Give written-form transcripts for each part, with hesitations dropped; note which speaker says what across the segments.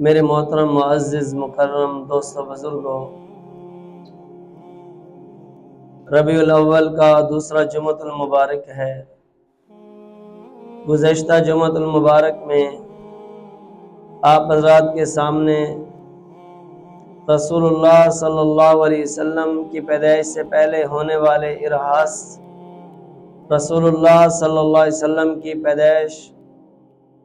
Speaker 1: میرے محترم معزز مکرم دوستو بزرگوں، ربیع الاول کا دوسرا جمعۃ المبارک ہے۔ گزشتہ جمعۃ المبارک میں آپ حضرات کے سامنے رسول اللہ صلی اللہ علیہ وسلم کی پیدائش سے پہلے ہونے والے ارہاس، رسول اللہ صلی اللہ علیہ وسلم کی پیدائش،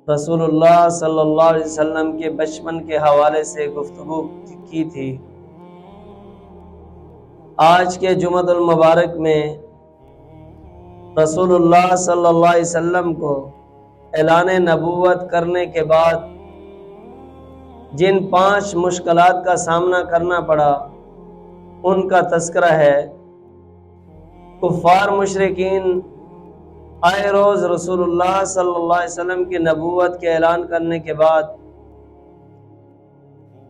Speaker 1: رسول اللہ صلی اللہ علیہ وسلم کے بچپن کے حوالے سے گفتگو کی تھی۔ آج کے جمعۃ المبارک میں رسول اللہ صلی اللہ علیہ وسلم کو اعلان نبوت کرنے کے بعد جن 5 مشکلات کا سامنا کرنا پڑا ان کا تذکرہ ہے۔ کفار مشرکین آئے روز رسول اللہ صلی اللہ علیہ وسلم کی نبوت کے اعلان کرنے کے بعد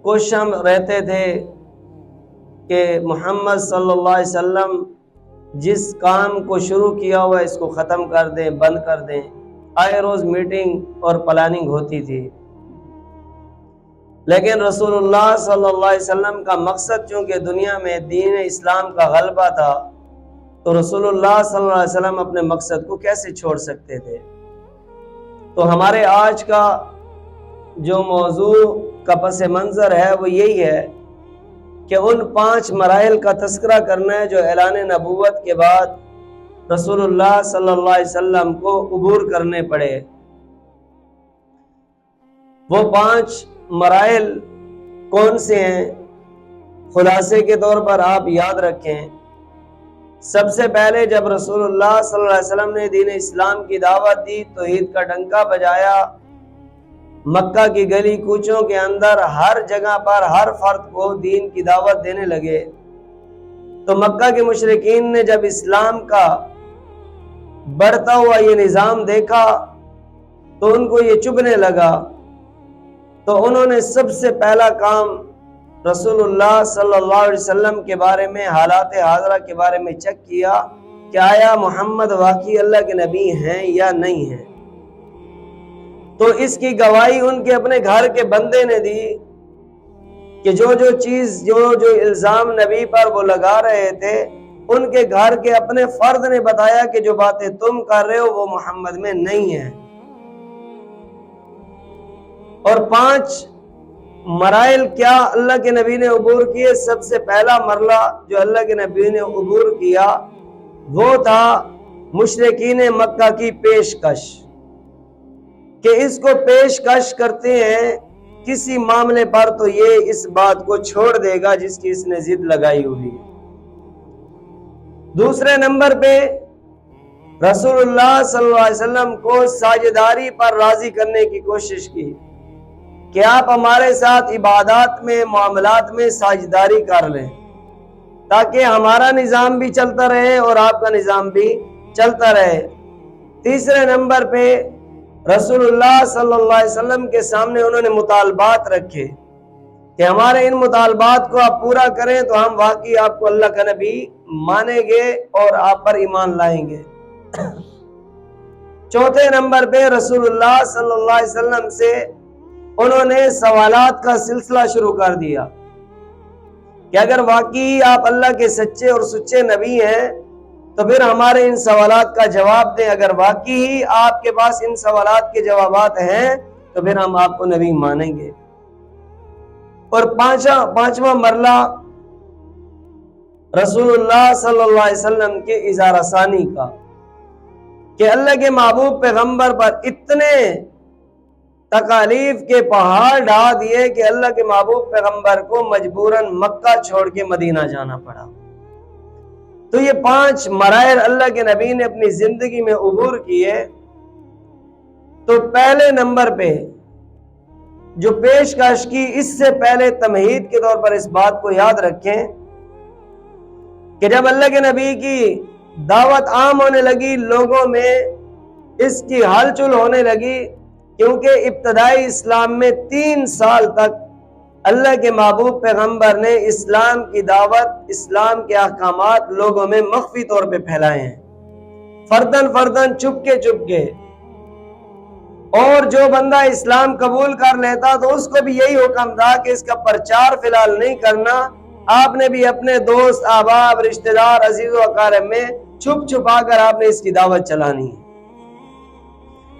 Speaker 1: خوش ہم رہتے تھے کہ محمد صلی اللہ علیہ وسلم جس کام کو شروع کیا ہوا اس کو ختم کر دیں، بند کر دیں۔ آئے روز میٹنگ اور پلاننگ ہوتی تھی، لیکن رسول اللہ صلی اللہ علیہ وسلم کا مقصد چونکہ دنیا میں دین اسلام کا غلبہ تھا، تو رسول اللہ صلی اللہ علیہ وسلم اپنے مقصد کو کیسے چھوڑ سکتے تھے؟ تو ہمارے آج کا جو موضوع کا پس منظر ہے وہ یہی ہے کہ ان 5 مراحل کا تذکرہ کرنا ہے جو اعلان نبوت کے بعد رسول اللہ صلی اللہ علیہ وسلم کو عبور کرنے پڑے۔ وہ 5 مراحل کون سے ہیں؟ خلاصے کے طور پر آپ یاد رکھیں۔ سب سے پہلے جب رسول اللہ صلی اللہ علیہ وسلم نے دین اسلام کی دعوت دی، توحید کا ڈنکا بجایا، مکہ کی گلی کوچوں کے اندر ہر جگہ پر ہر فرد کو دین کی دعوت دینے لگے، تو مکہ کے مشرکین نے جب اسلام کا بڑھتا ہوا یہ نظام دیکھا تو ان کو یہ چبھنے لگا، تو انہوں نے سب سے پہلا کام رسول اللہ صلی اللہ علیہ وسلم کے بارے میں، حالات حاضرہ کے بارے میں چیک کیا کہ آیا محمد واقعی اللہ کے نبی ہیں یا نہیں ہیں۔ تو اس کی گواہی ان کے اپنے گھر کے بندے نے دی کہ جو چیز جو الزام نبی پر وہ لگا رہے تھے، ان کے گھر کے اپنے فرد نے بتایا کہ جو باتیں تم کر رہے ہو وہ محمد میں نہیں ہیں۔ اور 5 مراحل کیا اللہ کے نبی نے عبور کیے؟ سب سے پہلا مرحلہ جو اللہ کے نبی نے عبور کیا وہ تھا مشرکین مکہ کی پیشکش، کہ اس کو پیشکش کرتے ہیں کسی معاملے پر تو یہ اس بات کو چھوڑ دے گا جس کی اس نے ضد لگائی ہوئی۔ دوسرے نمبر پہ رسول اللہ صلی اللہ علیہ وسلم کو ساجداری پر راضی کرنے کی کوشش کی کہ آپ ہمارے ساتھ عبادات میں، معاملات میں ساجداری کر لیں تاکہ ہمارا نظام بھی چلتا رہے اور آپ کا نظام بھی چلتا رہے۔ تیسرے نمبر پہ رسول اللہ صلی اللہ علیہ وسلم کے سامنے انہوں نے مطالبات رکھے کہ ہمارے ان مطالبات کو آپ پورا کریں تو ہم واقعی آپ کو اللہ کا نبی مانیں گے اور آپ پر ایمان لائیں گے۔ چوتھے نمبر پہ رسول اللہ صلی اللہ علیہ وسلم سے انہوں نے سوالات کا سلسلہ شروع کر دیا کہ اگر واقعی آپ اللہ کے سچے اور سچے نبی ہیں تو پھر ہمارے ان سوالات کا جواب دیں، اگر واقعی آپ کے پاس ان سوالات کے جوابات ہیں تو پھر ہم آپ کو نبی مانیں گے۔ اور پانچواں مرحلہ رسول اللہ صلی اللہ علیہ وسلم کے اظہار ثانی کا، کہ اللہ کے محبوب پیغمبر پر اتنے تکالیف کے پہاڑ ڈھا دیے کہ اللہ کے محبوب پیغمبر کو مجبوراً مکہ چھوڑ کے مدینہ جانا پڑا۔ تو یہ 5 مراحل اللہ کے نبی نے اپنی زندگی میں عبور کیے۔ تو پہلے نمبر پہ جو پیشکش کی، اس سے پہلے تمہید کے طور پر اس بات کو یاد رکھیں کہ جب اللہ کے نبی کی دعوت عام ہونے لگی، لوگوں میں اس کی ہلچل ہونے لگی، کیونکہ ابتدائی اسلام میں 3 سال تک اللہ کے محبوب پیغمبر نے اسلام کی دعوت، اسلام کے احکامات لوگوں میں مخفی طور پہ پھیلائے ہیں، فردن چپ کے اور جو بندہ اسلام قبول کر لیتا تو اس کو بھی یہی حکم تھا کہ اس کا پرچار فی الحال نہیں کرنا، آپ نے بھی اپنے دوست احباب رشتہ دار عزیز و اقارب میں چھپ چھپا کر آپ نے اس کی دعوت چلانی ہے۔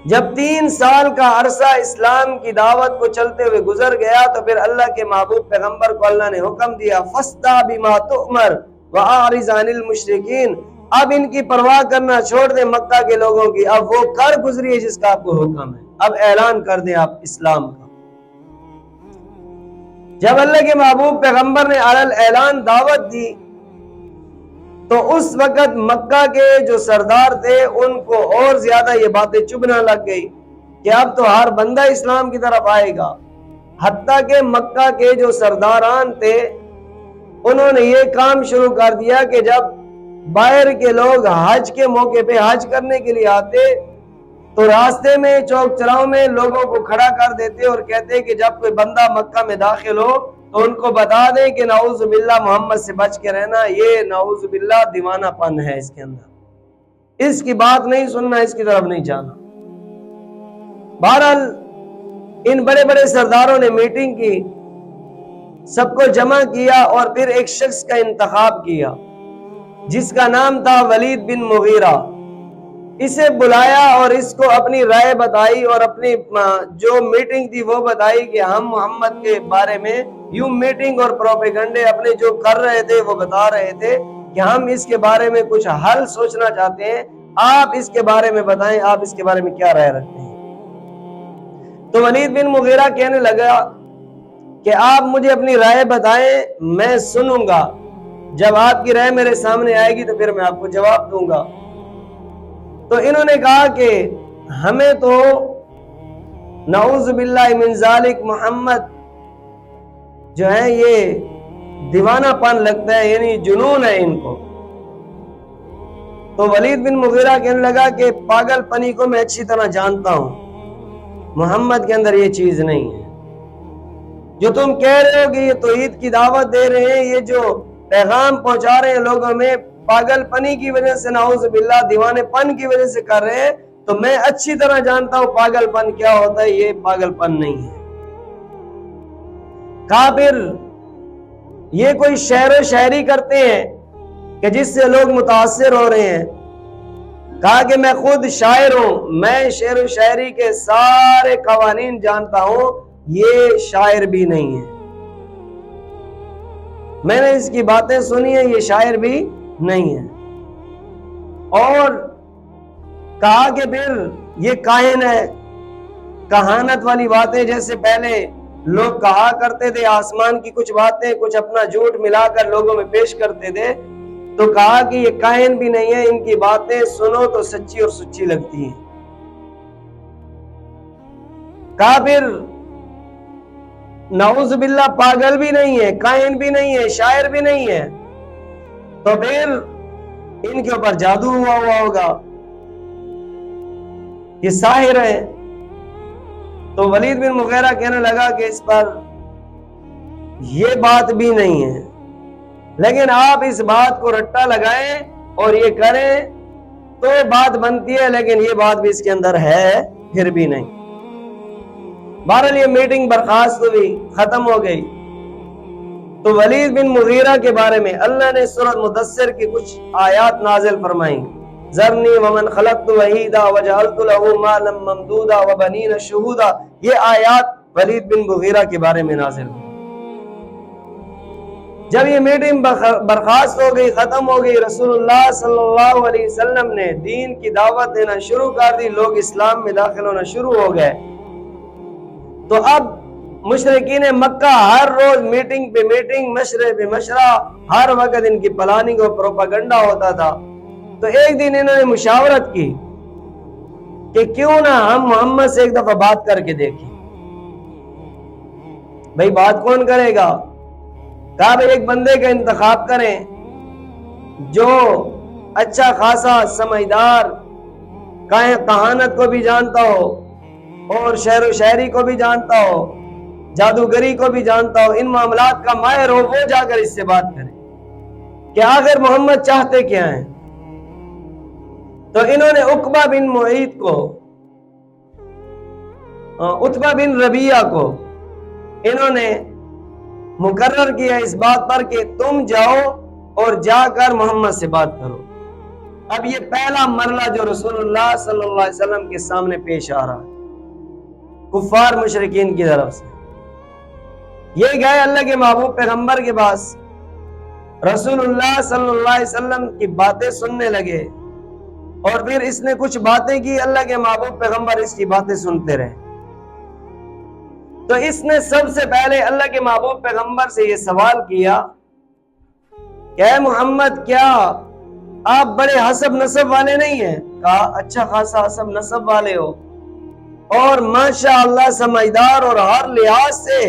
Speaker 1: جب 3 سال کا عرصہ اسلام کی دعوت کو چلتے ہوئے گزر گیا تو پھر اللہ کے محبوب پیغمبر کو اللہ نے حکم دیا فَاسْتَعْ بِمَا تُؤْمَرْ وَأَعْرِضْ عَنِ الْمُشْرِكِينَ، اب ان کی پرواہ کرنا چھوڑ دیں مکہ کے لوگوں کی، اب وہ کر گزریے جس کا آپ کو حکم ہے، اب اعلان کر دیں آپ اسلام کا۔ جب اللہ کے محبوب پیغمبر نے اعلان دعوت دی تو اس وقت مکہ کے جو سردار تھے ان کو اور زیادہ یہ باتیں چبھنے لگ گئی کہ اب تو ہر بندہ اسلام کی طرف آئے گا۔ حتیٰ کہ مکہ کے جو سرداران تھے انہوں نے یہ کام شروع کر دیا کہ جب باہر کے لوگ حج کے موقع پہ حج کرنے کے لیے آتے تو راستے میں چوک چراہوں میں لوگوں کو کھڑا کر دیتے اور کہتے کہ جب کوئی بندہ مکہ میں داخل ہو تو ان کو بتا دیں کہ نعوذ باللہ محمد سے بچ کے رہنا، یہ نعوذ باللہ دیوانہ پن ہے اس کے اندر، اس کی بات نہیں سننا، اس کی طرف نہیں جانا۔ بہرحال ان بڑے بڑے سرداروں نے میٹنگ کی، سب کو جمع کیا اور پھر ایک شخص کا انتخاب کیا جس کا نام تھا ولید بن مغیرہ۔ اسے بلایا اور اس کو اپنی رائے بتائی اور اپنی جو میٹنگ تھی وہ بتائی کہ ہم محمد کے بارے میں یوں میٹنگ اور پروپیگنڈے اپنے جو کر رہے تھے وہ بتا رہے تھے کہ ہم اس کے بارے میں کچھ حل سوچنا چاہتے ہیں، آپ اس کے بارے میں بتائیں، آپ اس کے بارے میں کیا رائے رکھتے ہیں۔ تو ولید بن مغیرہ کہنے لگا کہ آپ مجھے اپنی رائے بتائیں، میں سنوں گا، جب آپ کی رائے میرے سامنے آئے گی تو پھر میں آپ کو جواب دوں گا۔ تو انہوں نے کہا کہ ہمیں تو نعوذ باللہ من ذالک محمد جو ہے یہ دیوانہ پن لگتا ہے، یعنی جنون ہے ان کو۔ تو ولید بن مغیرہ کہنے لگا کہ پاگل پنی کو میں اچھی طرح جانتا ہوں، محمد کے اندر یہ چیز نہیں ہے جو تم کہہ رہے ہو کہ یہ توحید کی دعوت دے رہے ہیں، یہ جو پیغام پہنچا رہے ہیں لوگوں میں پاگل پنی کی وجہ سے، نعوذ باللہ دیوانے پن کی وجہ سے کر رہے ہیں، تو میں اچھی طرح جانتا ہوں پاگل پن کیا ہوتا ہے، یہ پاگل پن نہیں ہے۔ کہا پھر یہ کوئی شعر و شاعری کرتے ہیں کہ جس سے لوگ متاثر ہو رہے ہیں؟ کہا کہ میں خود شاعر ہوں، میں شعر و شاعری کے سارے قوانین جانتا ہوں، یہ شاعر بھی نہیں ہے، میں نے اس کی باتیں سنی ہیں، یہ شاعر بھی نہیں ہے۔ اور کہا کہ پھر یہ کاہن ہے، کہانت والی باتیں جیسے پہلے لوگ کہا کرتے تھے، آسمان کی کچھ باتیں کچھ اپنا جھوٹ ملا کر لوگوں میں پیش کرتے تھے، تو کہا کہ یہ کاہن بھی نہیں ہے، ان کی باتیں سنو تو سچی اور سچی لگتی ہیں۔ کہا پھر نعوذ باللہ پاگل بھی نہیں ہے، کاہن بھی نہیں ہے، شاعر بھی نہیں ہے، تو پھر ان کے اوپر جادو ہوا ہوگا، یہ ساحر ہے۔ تو ولید بن مغیرہ کہنے لگا کہ اس پر یہ بات بھی نہیں ہے، لیکن آپ اس بات کو رٹا لگائیں اور یہ کریں تو یہ بات بنتی ہے، لیکن یہ بات بھی اس کے اندر ہے پھر بھی نہیں۔ بہرحال یہ میٹنگ برخاست ہوئی، ختم ہو گئی۔ تو ولید بن مغیرہ کے بارے میں اللہ نے سورۃ مدثر کی کچھ آیات نازل فرمائیں، ذرنی ومن خلقت وحیدا وجعلت له مالا ممدودا وبنین شہودا، یہ آیات ولید بن مغیرہ کے بارے میں نازل ہوئی۔ جب یہ میٹنگ برخاست ہو گئی، ختم ہو گئی، رسول اللہ صلی اللہ علیہ وسلم نے دین کی دعوت دینا شروع کر دی، لوگ اسلام میں داخل ہونا شروع ہو گئے۔ تو اب مشرکین مکہ ہر روز میٹنگ پہ میٹنگ، مشورے پہ مشورہ، ہر وقت ان کی پلاننگ اور پروپیگنڈا ہوتا تھا۔ تو ایک دن انہوں نے مشاورت کی کہ کیوں نہ ہم محمد سے ایک دفعہ بات کر کے دیکھیں۔ بھئی بات کون کرے گا؟ کہا بھئی ایک بندے کا انتخاب کریں جو اچھا خاصا سمجھدار، کہانت کو بھی جانتا ہو اور شعر و شاعری کو بھی جانتا ہو، جادوگری کو بھی جانتا ہو، ان معاملات کا ماہر ہو، وہ جا کر اس سے بات کرے کہ آخر محمد چاہتے کیا ہیں۔ تو انہوں نے عقبہ بن معیط کو عتبہ بن ربیعہ کو انہوں نے مقرر کیا اس بات پر کہ تم جاؤ اور جا کر محمد سے بات کرو۔ اب یہ پہلا مرحلہ جو رسول اللہ صلی اللہ علیہ وسلم کے سامنے پیش آ رہا ہے کفار مشرکین کی طرف سے۔ یہ گئے اللہ کے محبوب پیغمبر کے پاس، رسول اللہ صلی اللہ علیہ وسلم کی باتیں سننے لگے، اور پھر اس نے کچھ باتیں کی، اللہ کے محبوب پیغمبر اس کی باتیں سنتے رہے۔ تو اس نے سب سے پہلے اللہ کے محبوب پیغمبر سے یہ سوال کیا کہ اے محمد، کیا آپ بڑے حسب نسب والے نہیں ہیں؟ کہا اچھا خاصا حسب نسب والے ہو، اور ماشاءاللہ سمجھدار، اور ہر لحاظ سے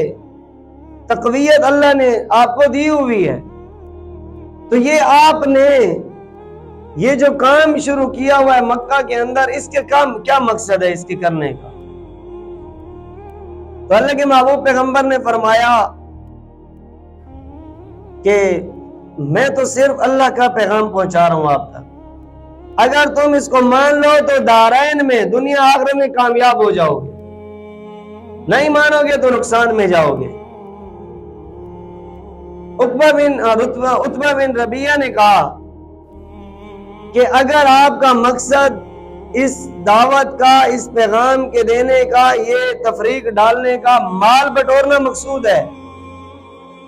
Speaker 1: تقویت اللہ نے آپ کو دی ہوئی ہے، تو یہ آپ نے یہ جو کام شروع کیا ہوا ہے مکہ کے اندر، اس کے کام کیا مقصد ہے اس کے کرنے کا؟ تو اللہ کے محبوب پیغمبر نے فرمایا کہ میں تو صرف اللہ کا پیغام پہنچا رہا ہوں آپ تک، اگر تم اس کو مان لو تو دارین میں، دنیا آخرت میں کامیاب ہو جاؤ گے، نہیں مانو گے تو نقصان میں جاؤ گے۔ عتبہ بن ربیعہ نے کہا کہ اگر آپ کا مقصد اس دعوت کا، اس پیغام کے دینے کا، یہ تفریق ڈالنے کا، مال بٹورنا مقصود ہے،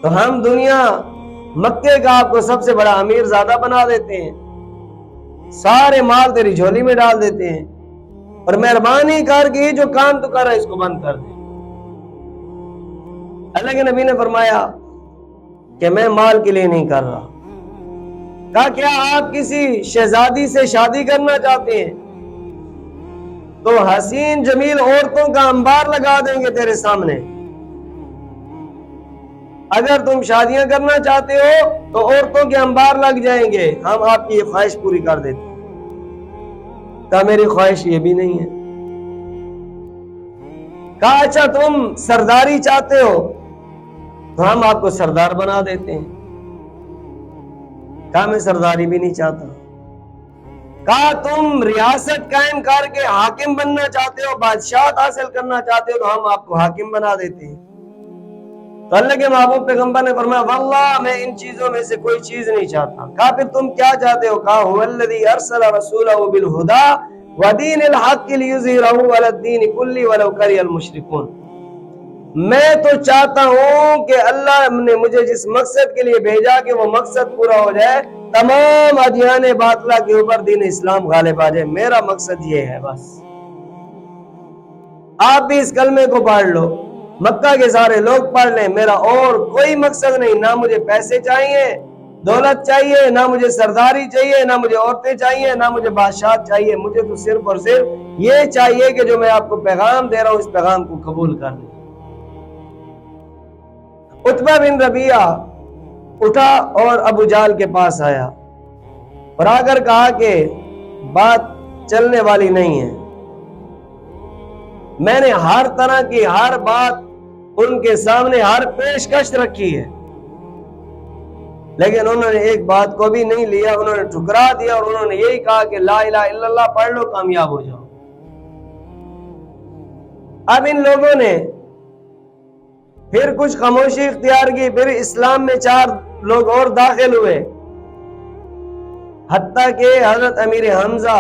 Speaker 1: تو ہم دنیا مکے کا آپ کو سب سے بڑا امیر زادہ بنا دیتے ہیں، سارے مال تیری جھولی میں ڈال دیتے ہیں، اور مہربانی کر کے جو کام تو کر رہا ہے اس کو بند کر دے۔ اللہ کے نبی نے فرمایا کہ میں مال کے لیے نہیں کر رہا۔ کہا کیا آپ کسی شہزادی سے شادی کرنا چاہتے ہیں تو حسین جمیل عورتوں کا انبار لگا دیں گے تیرے سامنے، اگر تم شادیاں کرنا چاہتے ہو تو عورتوں کے انبار لگ جائیں گے، ہم آپ کی یہ خواہش پوری کر دیتے ہیں۔ کہا میری خواہش یہ بھی نہیں ہے۔ کہا اچھا تم سرداری چاہتے ہو تو ہم آپ کو سردار بنا دیتے ہیں۔ کہا میں سرداری بھی نہیں چاہتا۔ کہا تم ریاست قائم کر کے حاکم بننا چاہتے ہو، بادشاہت حاصل کرنا چاہتے ہو تو ہم آپ کو حاکم بنا دیتے ہیں۔ تو اللہ کے محبوب پیغمبر نے فرمایا واللہ میں ان چیزوں میں سے کوئی چیز نہیں چاہتا۔ کہا پھر تم کیا چاہتے ہو؟ کہا هو الذی ارسل رسولہ بالہدی ودین الحق لیظہرہ علی الدین کلہ ولو کرہ المشرکون۔ میں تو چاہتا ہوں کہ اللہ نے مجھے جس مقصد کے لیے بھیجا کہ وہ مقصد پورا ہو جائے، تمام ادیان باطلہ کے اوپر دین اسلام غالب آ جائے، میرا مقصد یہ ہے بس۔ آپ بھی اس کلمے کو پڑھ لو، مکہ کے سارے لوگ پڑھ لیں، میرا اور کوئی مقصد نہیں، نہ مجھے پیسے چاہیے، دولت چاہیے، نہ مجھے سرداری چاہیے، نہ مجھے عورتیں چاہیے، نہ مجھے بادشاہت چاہیے، مجھے تو صرف اور صرف یہ چاہیے کہ جو میں آپ کو پیغام دے رہا ہوں اس پیغام کو قبول کر لیں۔ عتبہ بن ربیعہ اٹھا اور ابو جہل کے پاس آیا اور آ کر کہا کہ بات چلنے والی نہیں ہے، میں نے ہر طرح کی ہر بات ان کے سامنے ہر پیشکش رکھی ہے، لیکن انہوں نے ایک بات کو بھی نہیں لیا، انہوں نے ٹھکرا دیا اور انہوں نے یہی کہا کہ لا الہ الا اللہ پڑھ لو کامیاب ہو جاؤ۔ اب ان لوگوں نے پھر کچھ خاموشی اختیار کی، پھر اسلام میں 4 لوگ اور داخل ہوئے، حتیٰ کہ حضرت امیر حمزہ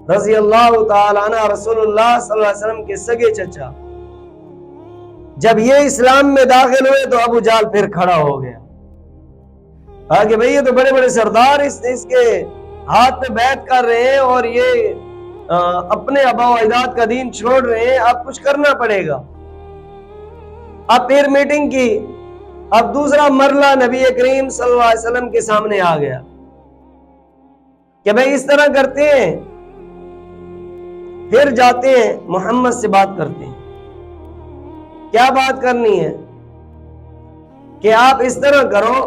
Speaker 1: رضی اللہ تعالی عنہ رسول اللہ صلی اللہ علیہ وسلم کے سگے چچا، جب یہ اسلام میں داخل ہوئے تو ابو جہل پھر کھڑا ہو گیا، کہا کہ بھئی یہ تو بڑے بڑے سردار اس کے ہاتھ میں بیعت کر رہے ہیں اور یہ اپنے آباء و اجداد کا دین چھوڑ رہے ہیں، اب کچھ کرنا پڑے گا۔ اب پھر میٹنگ کی، اب دوسرا مرحلہ نبی کریم صلی اللہ علیہ وسلم کے سامنے آ گیا کہ بھئی اس طرح کرتے ہیں، پھر جاتے ہیں محمد سے بات کرتے ہیں۔ کیا بات کرنی ہے؟ کہ آپ اس طرح کرو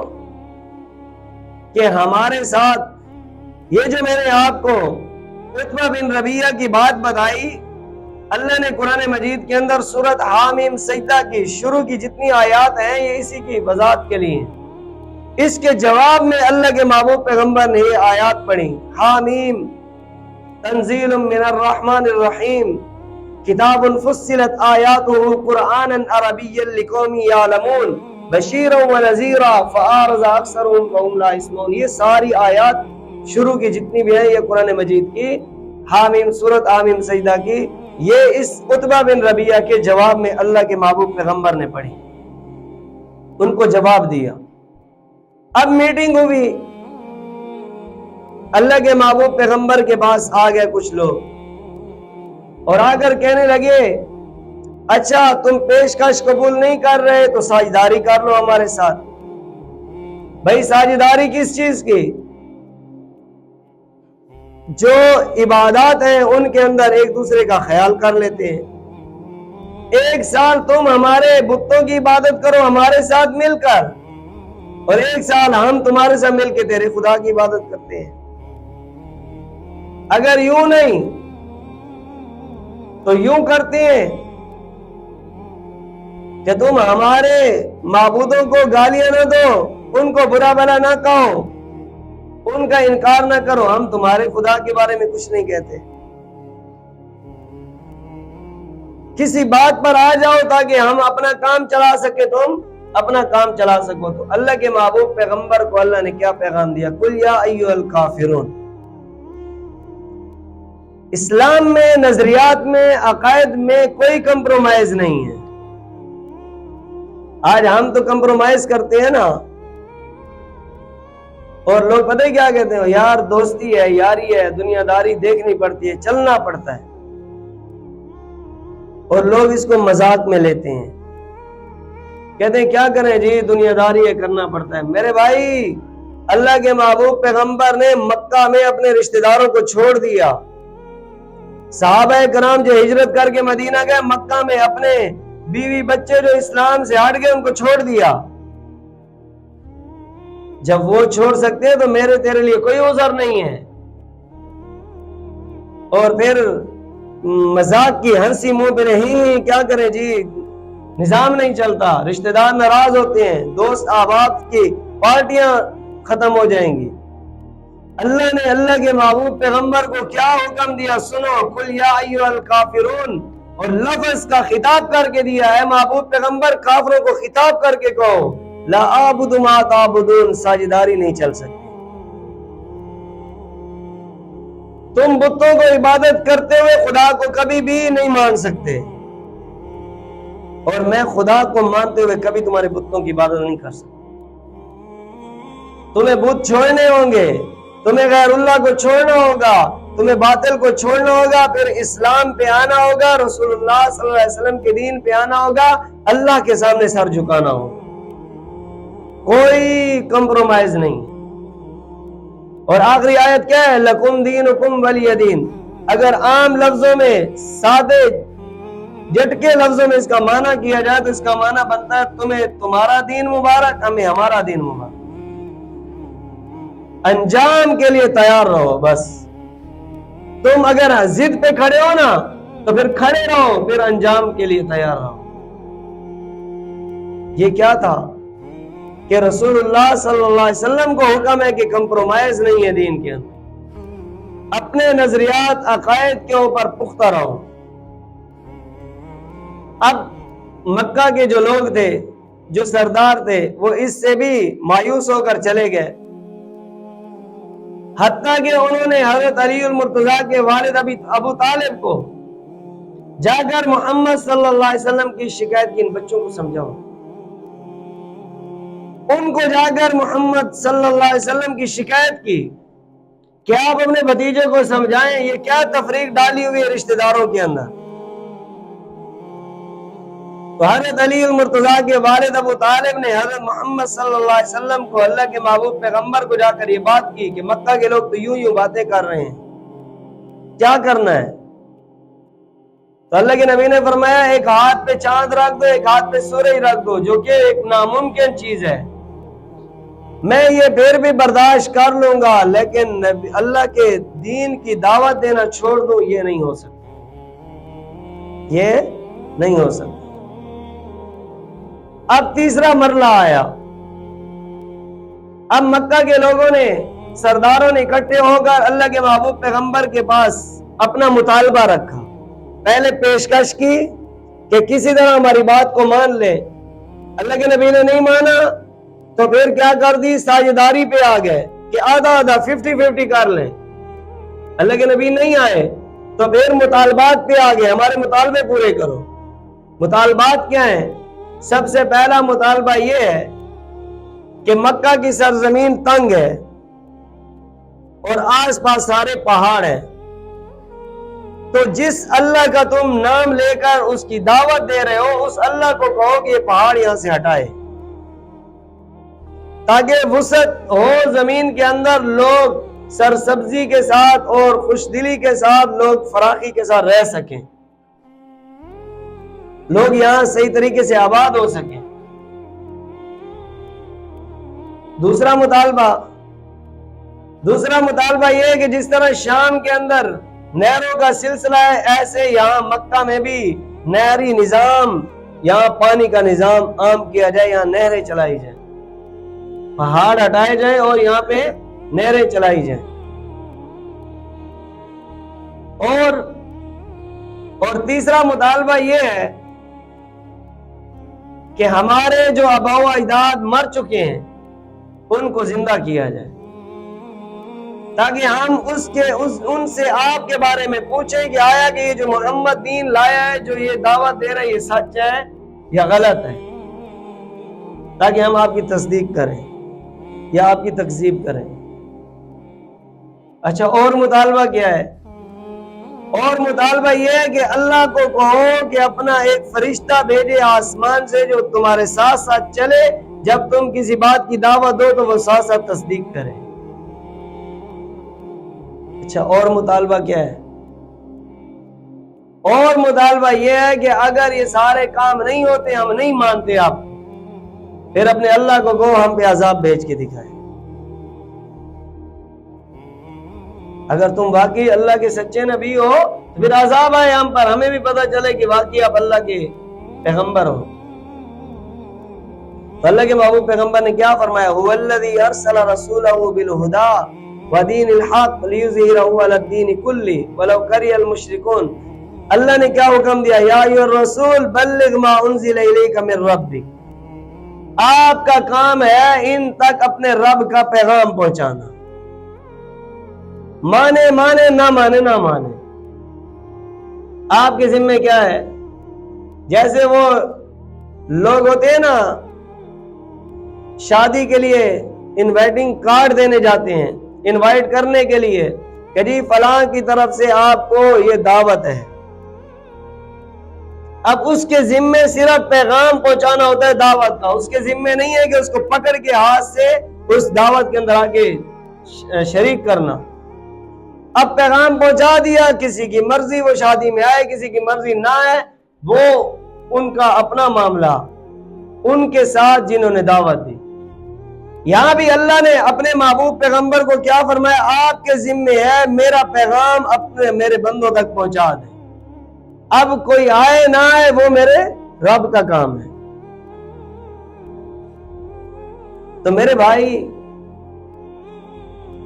Speaker 1: کہ ہمارے ساتھ یہ جو میں نے آپ کو عتبہ بن ربیعہ کی بات بتائی، اللہ نے قرآن مجید کے اندر سورۃ حامیم سجدہ کی شروع کی جتنی آیات ہیں یہ اسی کی وضاحت کے لیے، اس کے جواب میں اللہ کے محبوب پیغمبر نے یہ آیات پڑھی، حامیم تنزیل من الرحمن الرحیم، کتاب فصلت آیاتہ قرآنا عربیا لقوم یعلمون بشیرا ونذیرا فاعرض اکثرهم فهم لا يسمعون. یہ ساری آیات شروع کی جتنی بھی ہیں یہ قرآن مجید کی حامیم سورۃ حامیم سجدہ کی، یہ اس عتبہ بن ربیعہ کے جواب میں اللہ کے محبوب پیغمبر نے پڑھی، ان کو جواب دیا. اب میٹنگ ہوئی، اللہ کے محبوب پیغمبر کے پاس آ گئے کچھ لوگ اور آ کر کہنے لگے اچھا تم پیشکش قبول نہیں کر رہے تو ساجداری کر لو ہمارے ساتھ. بھائی ساجداری کس چیز کی؟ جو عبادات ہیں ان کے اندر ایک دوسرے کا خیال کر لیتے ہیں. ایک سال تم ہمارے بتوں کی عبادت کرو ہمارے ساتھ مل کر، اور ایک سال ہم تمہارے ساتھ مل کے تیرے خدا کی عبادت کرتے ہیں. اگر یوں نہیں تو یوں کرتے ہیں کہ تم ہمارے معبودوں کو گالیاں نہ دو، ان کو برا بھلا نہ کہو، ان کا انکار نہ کرو، ہم تمہارے خدا کے بارے میں کچھ نہیں کہتے. کسی بات پر آ جاؤ تاکہ ہم اپنا کام چلا سکے، تم اپنا کام چلا سکو. تو اللہ کے محبوب پیغمبر کو اللہ نے کیا پیغام دیا؟ قل یا ایھا الکافرون. اسلام میں، نظریات میں، عقائد میں کوئی کمپرومائز نہیں ہے. آج ہم تو کمپرومائز کرتے ہیں نا، اور لوگ پتہ ہے کیا کہتے ہیں؟ یار دوستی ہے، یاری ہے، دنیا داری دیکھنی پڑتی ہے، چلنا پڑتا ہے، اور لوگ اس کو مذاق میں لیتے ہیں. کہتے ہیں کیا کریں جی، دنیا داری ہے، کرنا پڑتا ہے. میرے بھائی اللہ کے محبوب پیغمبر نے مکہ میں اپنے رشتہ داروں کو چھوڑ دیا. صحابہ کرام جو ہجرت کر کے مدینہ گئے، مکہ میں اپنے بیوی بچے جو اسلام سے ہٹ گئے ان کو چھوڑ دیا. جب وہ چھوڑ سکتے ہیں تو میرے تیرے لیے کوئی عذر نہیں ہے. اور پھر مذاق کی ہنسی منہ پہ نہیں، کیا کریں جی، نظام نہیں چلتا، رشتہ دار ناراض ہوتے ہیں، دوست احباب کی پارٹیاں ختم ہو جائیں گی. اللہ نے اللہ کے محبوب پیغمبر کو کیا حکم دیا؟ سنو، قل یا ایھا الکافرون، اور لفظ کا خطاب کر کے دیا. اے محبوب پیغمبر کافروں کو خطاب کر کے کہو لا اعبد ما تعبدون، ساجداری نہیں چل سکتی. تم بتوں کو عبادت کرتے ہوئے خدا کو کبھی بھی نہیں مان سکتے، اور میں خدا کو مانتے ہوئے کبھی تمہارے بتوں کی عبادت نہیں کر سکتا. تمہیں بت چھوڑنے ہوں گے، تمہیں غیر اللہ کو چھوڑنا ہوگا، تمہیں باطل کو چھوڑنا ہوگا، پھر اسلام پہ آنا ہوگا، رسول اللہ صلی اللہ علیہ وسلم کے دین پہ آنا ہوگا، اللہ کے سامنے سر جھکانا ہوگا. کوئی کمپرومائز نہیں. اور آخری آیت کیا ہے؟ لکم دینکم ولی دین. اگر عام لفظوں میں، سادے جٹکے لفظوں میں اس کا معنی کیا جائے تو اس کا معنی بنتا ہے تمہیں تمہارا دین مبارک، ہمیں ہمارا دین مبارک. انجام کے لیے تیار رہو. بس تم اگر ضد پہ کھڑے ہو نا تو پھر کھڑے رہو، پھر انجام کے لیے تیار رہو. یہ کیا تھا کہ رسول اللہ صلی اللہ علیہ وسلم کو حکم ہے کہ کمپرومائز نہیں ہے دین کے اندر. اپنے نظریات عقائد کے اوپر پختہ رہو. اب مکہ کے جو لوگ تھے، جو سردار تھے، وہ اس سے بھی مایوس ہو کر چلے گئے، حتیٰ کہ انہوں نے حضرت علی المرتضیٰ کے والد ابو طالب کو جا کر محمد صلی اللہ علیہ وسلم کی شکایت کی. ان بچوں کو سمجھاؤ، ان کو جا کر محمد صلی اللہ علیہ وسلم کی شکایت کی کہ آپ اپنے بھتیجے کو سمجھائیں، یہ کیا تفریق ڈالی ہوئی ہے رشتہ داروں کے اندر. تو حضرت علی المرتضیٰ کے والد ابو طالب نے حضرت محمد صلی اللہ علیہ وسلم کو، اللہ کے محبوب پیغمبر کو جا کر یہ بات کی کہ مکہ کے لوگ تو یوں باتیں کر رہے ہیں، کیا کرنا ہے؟ تو اللہ کے نبی نے فرمایا ایک ہاتھ پہ چاند رکھ دو، ایک ہاتھ پہ سورج رکھ دو، جو کہ ایک ناممکن چیز ہے. میں یہ پھر بھی برداشت کر لوں گا، لیکن اللہ کے دین کی دعوت دینا چھوڑ دوں، یہ نہیں ہو سکتا، یہ نہیں ہو سکتا. اب تیسرا مرحلہ آیا. اب مکہ کے لوگوں نے، سرداروں نے اکٹھے ہو کر اللہ کے محبوب پیغمبر کے پاس اپنا مطالبہ رکھا پہلے پیشکش کی کہ کسی طرح ہماری بات کو مان لے. اللہ کے نبی نے نہیں مانا تو پھر کیا کر دی؟ ساجداری پہ آ گئے کہ آدھا آدھا 50-50 کر لیں. اللہ کے نبی نہیں آئے تو پھر مطالبات پہ آ گئے، ہمارے مطالبے پورے کرو. مطالبات کیا ہیں؟ سب سے پہلا مطالبہ یہ ہے کہ مکہ کی سرزمین تنگ ہے اور آس پاس سارے پہاڑ ہیں، تو جس اللہ کا تم نام لے کر اس کی دعوت دے رہے ہو اس اللہ کو کہو کہ یہ پہاڑ یہاں سے ہٹائے، تاکہ وسعت ہو زمین کے اندر، لوگ سرسبزی کے ساتھ اور خوش دلی کے ساتھ، لوگ فراخی کے ساتھ رہ سکیں، لوگ یہاں صحیح طریقے سے آباد ہو سکیں. دوسرا مطالبہ یہ ہے کہ جس طرح شام کے اندر نہروں کا سلسلہ ہے، ایسے یہاں مکہ میں بھی نہری نظام، یہاں پانی کا نظام عام کیا جائے، یہاں نہریں چلائی جائیں، پہاڑ ہٹائے جائیں اور یہاں پہ نہریں چلائی جائیں. اور تیسرا مطالبہ یہ ہے کہ ہمارے جو آباء و اجداد مر چکے ہیں ان کو زندہ کیا جائے، تاکہ ہم ان سے آپ کے بارے میں پوچھیں کہ آیا کہ یہ جو محمد دین لایا ہے، جو یہ دعوت دے رہا ہے، یہ سچ ہے یا غلط ہے، تاکہ ہم آپ کی تصدیق کریں یا آپ کی تکذیب کریں. اچھا، اور مطالبہ کیا ہے؟ اور مطالبہ یہ ہے کہ اللہ کو کہو کہ اپنا ایک فرشتہ بھیجے آسمان سے جو تمہارے ساتھ ساتھ چلے، جب تم کسی بات کی دعوت دو تو وہ ساتھ ساتھ تصدیق کرے. اچھا، اور مطالبہ کیا ہے؟ اور مطالبہ یہ ہے کہ اگر یہ سارے کام نہیں ہوتے، ہم نہیں مانتے آپ، پھر اپنے اللہ کو کہو ہم پہ عذاب بھیج کے دکھائے. اگر تم واقعی اللہ کے سچے نبی ہو تو پھر عذاب آئے ہم پر، ہمیں بھی پتہ چلے کہ واقعی آپ اللہ کے پیغمبر ہو. تو اللہ کے محبوب پیغمبر نے کیا فرمایا؟ هو الذی ارسل رسولہ بالہدی ودین الحق لیظہرہ علی الدین کلہ ولو کری المشرکون. اللہ نے کیا حکم دیا؟ یا ایھا الرسول بلغ ما انزل الیک من ربک. آپ کا کام ہے ان تک اپنے رب کا پیغام پہنچانا، مانے نہ مانے. آپ کے ذمہ کیا ہے؟ جیسے وہ لوگ ہوتے ہیں نا، شادی کے لیے انوائٹنگ کارڈ دینے جاتے ہیں، انوائٹ کرنے کے لیے کہ جی فلاں کی طرف سے آپ کو یہ دعوت ہے. اب اس کے ذمے صرف پیغام پہنچانا ہوتا ہے دعوت کا، اس کے ذمے نہیں ہے کہ اس کو پکڑ کے ہاتھ سے اس دعوت کے اندر آ کے شریک کرنا. اب پیغام پہنچا دیا، کسی کی مرضی وہ شادی میں آئے، کسی کی مرضی نہ آئے، وہ ان کا اپنا معاملہ، ان کے ساتھ جنہوں نے دعوت دی. یہاں بھی اللہ نے اپنے محبوب پیغمبر کو کیا فرمایا؟ آپ کے ذمے ہے میرا پیغام اپنے میرے بندوں تک پہنچا دیں. اب کوئی آئے نہ آئے وہ میرے رب کا کام ہے. تو میرے بھائی،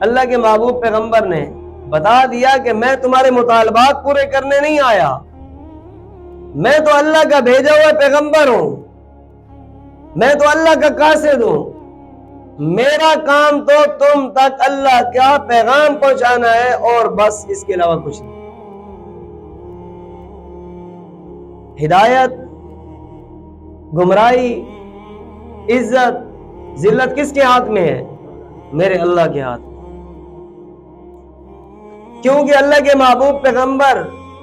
Speaker 1: اللہ کے محبوب پیغمبر نے بتا دیا کہ میں تمہارے مطالبات پورے کرنے نہیں آیا، میں تو اللہ کا بھیجا ہوا پیغمبر ہوں، میں تو اللہ کا قاصد ہوں. میرا کام تو تم تک اللہ کا پیغام پہنچانا ہے اور بس، اس کے علاوہ کچھ نہیں. ہدایت، گمراہی، عزت، ذلت کس کے ہاتھ میں ہے؟ میرے اللہ کے ہاتھ میں. کیونکہ اللہ کے محبوب پیغمبر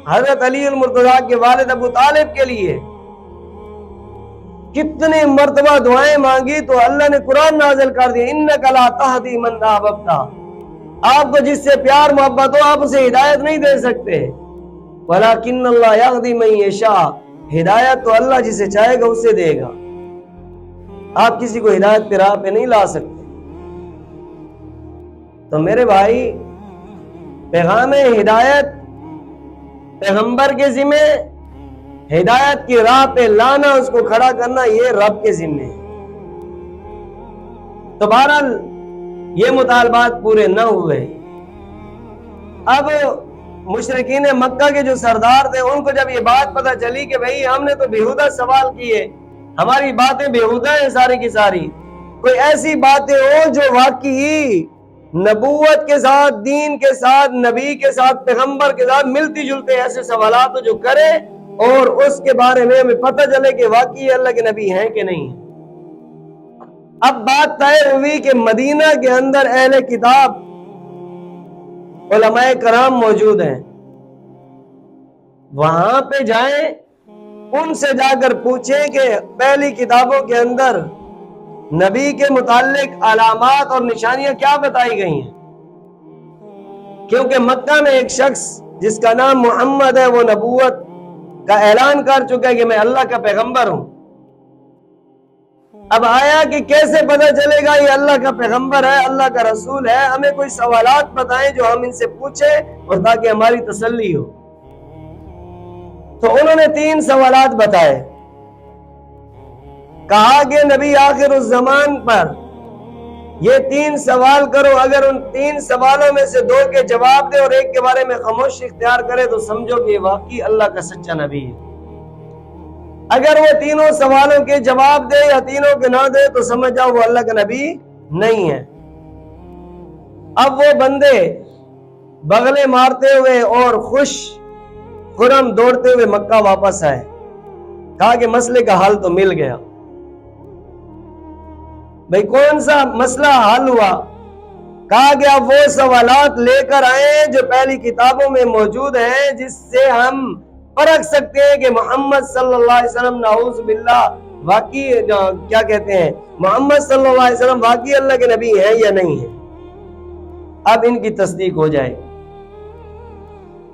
Speaker 1: حضرت علی المرتضیٰ کے والد ابو طالب کے لیے کتنے مرتبہ دعائیں مانگی تو اللہ نے قرآن نازل کر دیا، انک لا تہدی من احببت. آپ کو جس سے پیار محبت ہو آپ اسے ہدایت نہیں دے سکتے، ولکن اللہ یہدی من یشاء. ہدایت تو اللہ جسے چاہے گا اسے دے گا، آپ کسی کو ہدایت پہ راہ پہ نہیں لا سکتے. تو میرے بھائی، پیغام ہدایت پیغمبر کے ذمہ، ہدایت کی راہ پہ لانا، اس کو کھڑا کرنا، یہ رب کے ذمہ ہے. تو بہرحال یہ مطالبات پورے نہ ہوئے. اب مشرکین مکہ کے جو سردار تھے ان کو جب یہ بات پتہ چلی کہ بھئی ہم نے تو بیہودہ سوال کیے، ہماری باتیں بیہودہ ہیں ساری کی ساری، کوئی ایسی باتیں ہو جو واقعی نبوت کے ساتھ، دین کے ساتھ، نبی کے ساتھ، پیغمبر کے ساتھ ملتی جلتے ایسے سوالات جو کرے اور اس کے بارے میں ہمیں پتہ چلے کہ واقعی اللہ کے نبی ہیں کہ نہیں ہیں۔ اب بات طے ہوئی کہ مدینہ کے اندر اہل کتاب علماء کرام موجود ہیں، وہاں پہ جائیں، ان سے جا کر پوچھیں کہ پہلی کتابوں کے اندر نبی کے متعلق علامات اور نشانیاں کیا بتائی گئی ہیں، کیونکہ مکہ میں ایک شخص جس کا نام محمد ہے وہ نبوت کا اعلان کر چکا ہے کہ میں اللہ کا پیغمبر ہوں۔ اب آیا کہ کیسے پتہ چلے گا یہ اللہ کا پیغمبر ہے، اللہ کا رسول ہے، ہمیں کوئی سوالات بتائیں جو ہم ان سے پوچھیں اور تاکہ ہماری تسلی ہو۔ تو انہوں نے 3 سوالات بتائے، کہا کہ نبی آخر الزمان پر یہ 3 سوال کرو، اگر ان 3 سوالوں میں سے 2 کے جواب دے اور ایک کے بارے میں خاموشی اختیار کرے تو سمجھو کہ یہ واقعی اللہ کا سچا نبی ہے۔ اگر وہ 3 سوالوں کے جواب دے یا 3 کے نہ دے تو سمجھ جاؤ وہ اللہ کا نبی نہیں ہے۔ اب وہ بندے بغلے مارتے ہوئے اور خوش خرم دوڑتے ہوئے مکہ واپس آئے، کہا کہ مسئلے کا حل تو مل گیا۔ بھئی کون سا مسئلہ حل ہوا؟ کہا کہ اب وہ سوالات لے کر آئیں جو پہلی کتابوں میں موجود ہیں، جس سے ہم پرکھ سکتے ہیں کہ محمد صلی اللہ علیہ وسلم نعوذ باللہ واقعی کیا کہتے ہیں، محمد صلی اللہ علیہ وسلم واقعی اللہ کے نبی ہیں یا نہیں ہیں، اب ان کی تصدیق ہو جائے۔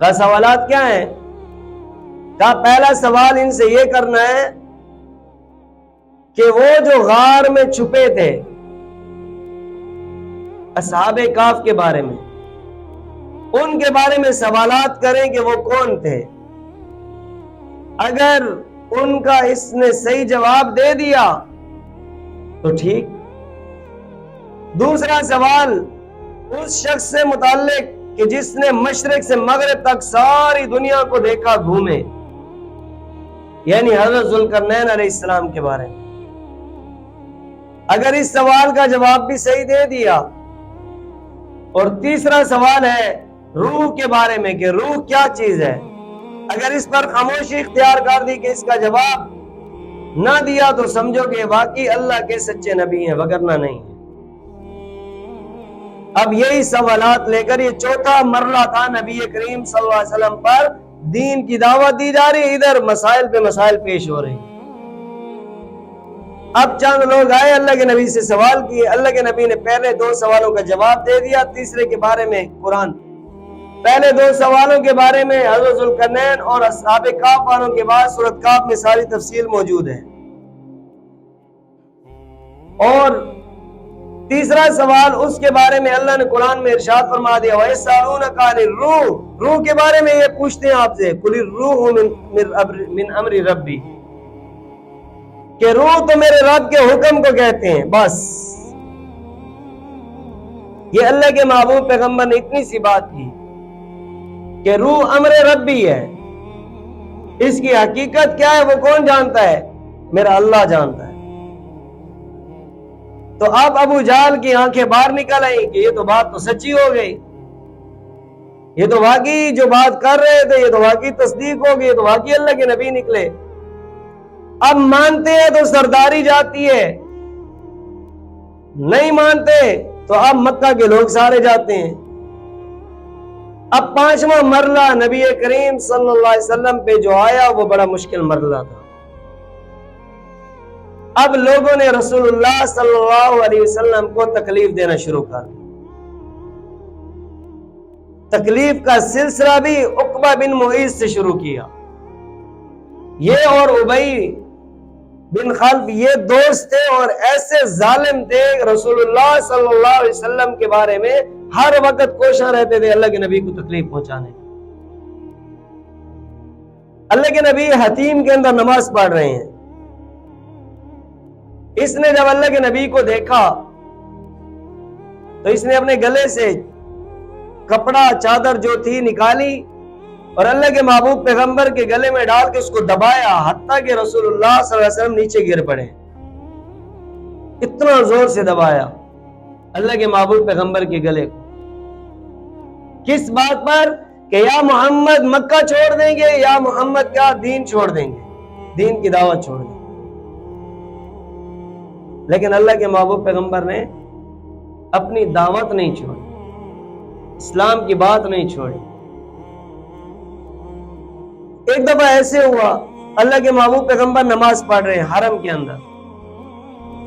Speaker 1: کہا سوالات کیا ہیں؟ کہا پہلا سوال ان سے یہ کرنا ہے کہ وہ جو غار میں چھپے تھے اصحاب کہف کے بارے میں، ان کے بارے میں سوالات کریں کہ وہ کون تھے۔ اگر ان کا اس نے صحیح جواب دے دیا تو ٹھیک۔ دوسرا سوال اس شخص سے متعلق کہ جس نے مشرق سے مغرب تک ساری دنیا کو دیکھا گھومے، یعنی حضرت ذوالقرنین علیہ السلام کے بارے میں۔ اگر اس سوال کا جواب بھی صحیح دے دیا، اور تیسرا سوال ہے روح کے بارے میں کہ روح کیا چیز ہے، اگر اس پر خاموشی اختیار کر دی کہ اس کا جواب نہ دیا تو سمجھو کہ واقعی اللہ کے سچے نبی ہیں، وگرنہ نہیں۔ اب یہی سوالات لے کر یہ 4تھا مرحلہ تھا نبی کریم صلی اللہ علیہ وسلم پر، دین کی دعوت دی جا رہی، ادھر مسائل پہ مسائل پیش ہو رہے۔ اب چند لوگ آئے اللہ کے نبی سے سوال کیے، اللہ کے نبی نے پہلے 2 سوالوں کا جواب دے دیا، تیسرے کے بارے میں قرآن، پہلے 2 سوالوں کے بارے میں حضرت ذوالقرنین اور اصحاب کہف والوں کے بعد سورۃ کہف میں ساری تفصیل موجود ہے۔ اور تیسرا سوال اس کے بارے میں اللہ نے قرآن میں ارشاد فرما دیا وَيَسْأَلُونَكَ عَنِ الرُّوحِ، روح کے بارے میں یہ پوچھتے ہیں آپ سے، قُلِ الرُّوحُ مِنْ أَمْرِ رَبِّي، کہ روح تو میرے رب کے حکم کو کہتے ہیں۔ بس یہ اللہ کے محبوب پیغمبر نے اتنی سی بات کی کہ روح امر ربی ہے، اس کی حقیقت کیا ہے وہ کون جانتا ہے؟ میرا اللہ جانتا ہے۔ تو اب ابو جہل کی آنکھیں باہر نکل آئیں کہ یہ تو بات تو سچی ہو گئی، یہ تو واقعی جو بات کر رہے تھے یہ تو واقعی تصدیق ہو گئی، یہ تو واقعی اللہ کے نبی نکلے۔ اب مانتے ہیں تو سرداری جاتی ہے، نہیں مانتے تو اب مکہ کے لوگ سارے جاتے ہیں۔ اب 5واں مرحلہ نبی کریم صلی اللہ علیہ وسلم پہ جو آیا وہ بڑا مشکل مرحلہ تھا۔ اب لوگوں نے رسول اللہ صلی اللہ علیہ وسلم کو تکلیف دینا شروع کر دی۔ تکلیف کا سلسلہ بھی عقبہ بن معیط سے شروع کیا۔ یہ اور ابی بن خلف یہ دوست تھے اور ایسے ظالم تھے، رسول اللہ صلی اللہ علیہ وسلم کے بارے میں ہر وقت کوشاں رہتے تھے اللہ کے نبی کو تکلیف پہنچانے۔ اللہ کے نبی حتیم کے اندر نماز پڑھ رہے ہیں، اس نے جب اللہ کے نبی کو دیکھا تو اس نے اپنے گلے سے کپڑا چادر جو تھی نکالی اور اللہ کے محبوب پیغمبر کے گلے میں ڈال کے اس کو دبایا، حتیٰ کہ رسول اللہ صلی اللہ علیہ وسلم نیچے گر پڑے، اتنا زور سے دبایا اللہ کے محبوب پیغمبر کے گلے کو۔ کس بات پر؟ کہ یا محمد مکہ چھوڑ دیں گے، یا محمد کا دین چھوڑ دیں گے، دین کی دعوت چھوڑ دیں گے۔ لیکن اللہ کے محبوب پیغمبر نے اپنی دعوت نہیں چھوڑی، اسلام کی بات نہیں چھوڑی۔ ایک دفعہ ایسے ہوا، اللہ کے محبوب پیغمبر نماز پڑھ رہے ہیں حرم کے اندر،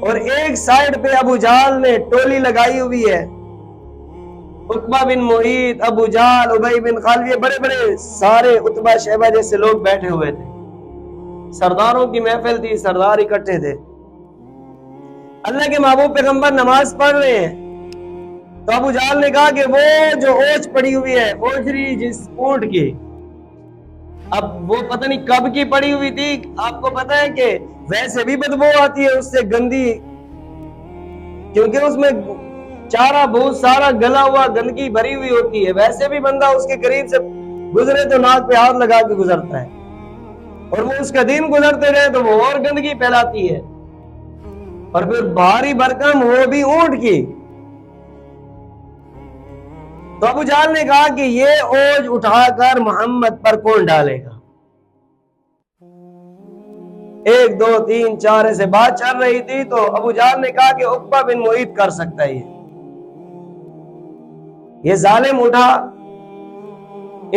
Speaker 1: اور ایک سائیڈ پہ ابو جہل نے ٹولی لگائی ہوئی ہے، عتبہ بن معیط، ابو جہل، ابی بن خلف، یہ بڑے بڑے سارے عتبہ شیبہ جیسے لوگ بیٹھے ہوئے تھے، سرداروں کی محفل تھی، سردار اکٹھے تھے۔ اللہ کے محبوب پیغمبر نماز پڑھ رہے ہیں تو ابو جہل نے کہا کہ وہ جو اوچھ پڑی ہوئی ہے، اوجھری جس اونٹ کی، اب وہ پتہ نہیں کب کی پڑی ہوئی تھی، آپ کو پتہ ہے کہ ویسے بھی بدبو آتی ہے اس سے گندی، کیونکہ اس میں چارہ بہت سارا گلا ہوا گندگی بھری ہوئی ہوتی ہے، ویسے بھی بندہ اس کے قریب سے گزرے تو ناک پہ ہاتھ لگا کے گزرتا ہے، اور وہ اس کا دین گزرتے رہے تو وہ اور گندگی پھیلاتی ہے، اور پھر بھاری بھرکم وہ بھی اونٹ کی۔ تو ابو جہل نے کہا کہ یہ اوج اٹھا کر محمد پر کون ڈالے گا؟ 1 2 3 4 ایسے بات چل رہی تھی تو ابو جہل نے کہا کہ عقبہ بن معیط کر سکتا ہے۔ یہ ظالم اٹھا،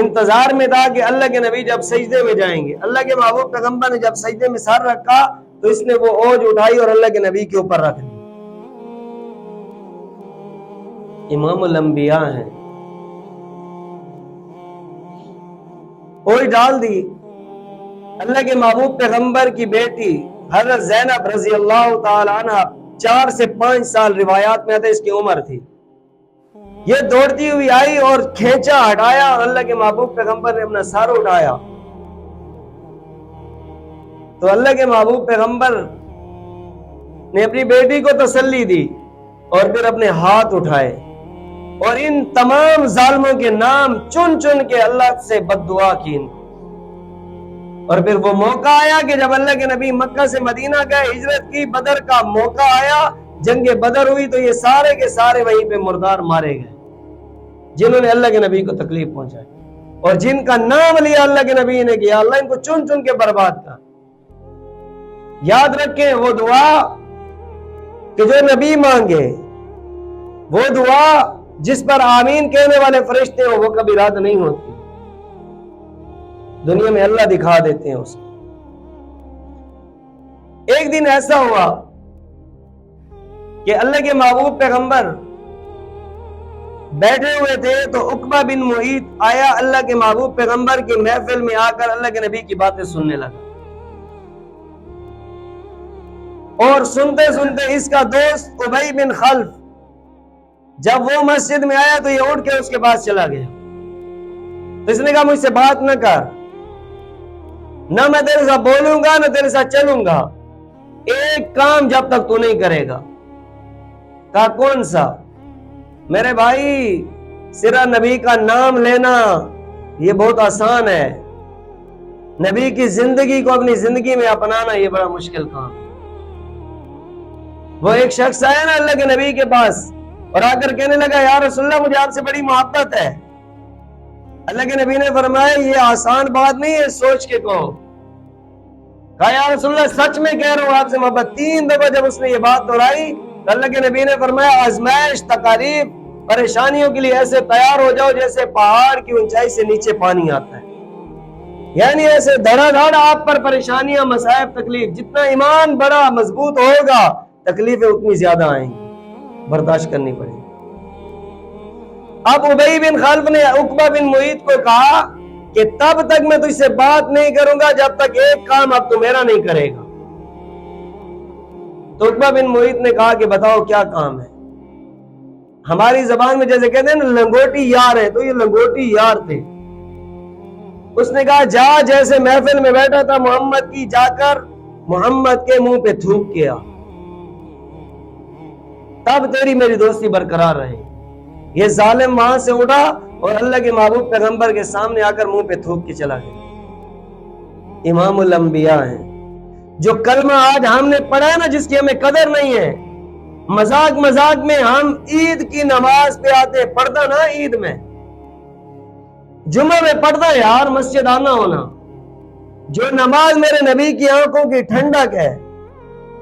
Speaker 1: انتظار میں تھا کہ اللہ کے نبی جب سجدے میں جائیں گے۔ اللہ کے محبوب پیغمبر نے جب سجدے میں سر رکھا تو اس نے وہ اوج اٹھائی اور اللہ کے نبی کے اوپر رکھ دی۔ امام الانبیاء ہیں، اوج ڈال دی۔ اللہ کے محبوب پیغمبر کی بیٹی حضرت زینب رضی اللہ تعالی عنہ 4 سے 5 سال روایات میں آتا ہے اس کی عمر تھی، یہ دوڑتی ہوئی آئی اور کھینچا، ہٹایا، اور اللہ کے محبوب پیغمبر نے اپنا سر اٹھایا تو اللہ کے محبوب پیغمبر نے اپنی بیٹی کو تسلی دی اور پھر اپنے ہاتھ اٹھائے اور ان تمام ظالموں کے نام چن چن کے اللہ سے بد دعا کی۔ اور پھر وہ موقع آیا کہ جب اللہ کے نبی مکہ سے مدینہ گئے، ہجرت کی، بدر کا موقع آیا، جنگ بدر ہوئی تو یہ سارے کے سارے وہیں پہ مردار مارے گئے جنہوں نے اللہ کے نبی کو تکلیف پہنچائی، اور جن کا نام لیا اللہ کے نبی نے کیا، اللہ ان کو چن چن کے برباد کر۔ یاد رکھیں وہ دعا کہ جو نبی مانگے، وہ دعا جس پر آمین کہنے والے فرشتے ہو، وہ کبھی رد نہیں ہوتی، دنیا میں اللہ دکھا دیتے ہیں اسے۔ ایک دن ایسا ہوا کہ اللہ کے محبوب پیغمبر بیٹھے ہوئے تھے تو عقبہ بن معیط آیا اللہ کے محبوب پیغمبر کی محفل میں آ کر اللہ کے نبی کی باتیں سننے لگا، اور سنتے سنتے اس کا دوست ابی بن خلف جب وہ مسجد میں آیا تو یہ اٹھ کے اس کے پاس چلا گیا، تو اس نے کہا مجھ سے بات نہ کر، نہ میں تیرے ساتھ بولوں گا نہ تیرے ساتھ چلوں گا، ایک کام جب تک تو نہیں کرے گا۔ کہا کون سا؟ میرے بھائی صرف نبی کا نام لینا یہ بہت آسان ہے، نبی کی زندگی کو اپنی زندگی میں اپنانا یہ بڑا مشکل کام ہے۔ وہ ایک شخص آیا نا اللہ کے نبی کے پاس اور آ کر کہنے لگا یا رسول اللہ مجھے آپ سے بڑی محبت ہے۔ اللہ کے نبی نے فرمایا یہ آسان بات نہیں ہے، سوچ کے کہو۔ کہا یا رسول اللہ سچ میں کہہ رہا ہوں آپ سے محبت۔ 3 دفعہ جب اس نے یہ بات دہرائی تو اللہ کے نبی نے فرمایا آزمائش، تکالیف، پریشانیوں کے لیے ایسے تیار ہو جاؤ جیسے پہاڑ کی اونچائی سے نیچے پانی آتا ہے، یعنی ایسے دھڑا دھڑ آپ پر پریشانیاں، مصائب، تکلیف، جتنا ایمان بڑا مضبوط ہوگا تکلیفیں اتنی زیادہ آئیں گی، برداشت کرنی پڑے گی۔ اب ابی بن خلف نے عقبہ بن معیط کو کہا کہ تب تک میں تجھ سے بات نہیں کروں گا جب تک ایک کام اب تو میرا نہیں کرے گا۔ تو عقبہ بن معیط نے کہا کہ بتاؤ کیا کام ہے؟ ہماری زبان میں جیسے کہتے ہیں نا لنگوٹی یار ہے، تو یہ لنگوٹی یار تھے۔ اس نے کہا جا جیسے محفل میں بیٹھا تھا محمد کی، جا کر محمد کے منہ پہ تھوک کیا، تب تیری میری دوستی برقرار رہے۔ یہ ظالم وہاں سے اٹھا اور اللہ کے محبوب پیغمبر کے سامنے آ کر منہ پہ تھوک کے چلا گیا۔ امام الانبیاء ہیں، جو کلمہ آج ہم نے پڑھا ہے نا، جس کی ہمیں قدر نہیں ہے، مذاق مذاق میں ہم عید کی نماز پہ آتے، پڑھتا نا عید میں، جمعہ میں پڑھتا یار، مسجد آنا ہونا، جو نماز میرے نبی کی آنکھوں کی ٹھنڈک ہے،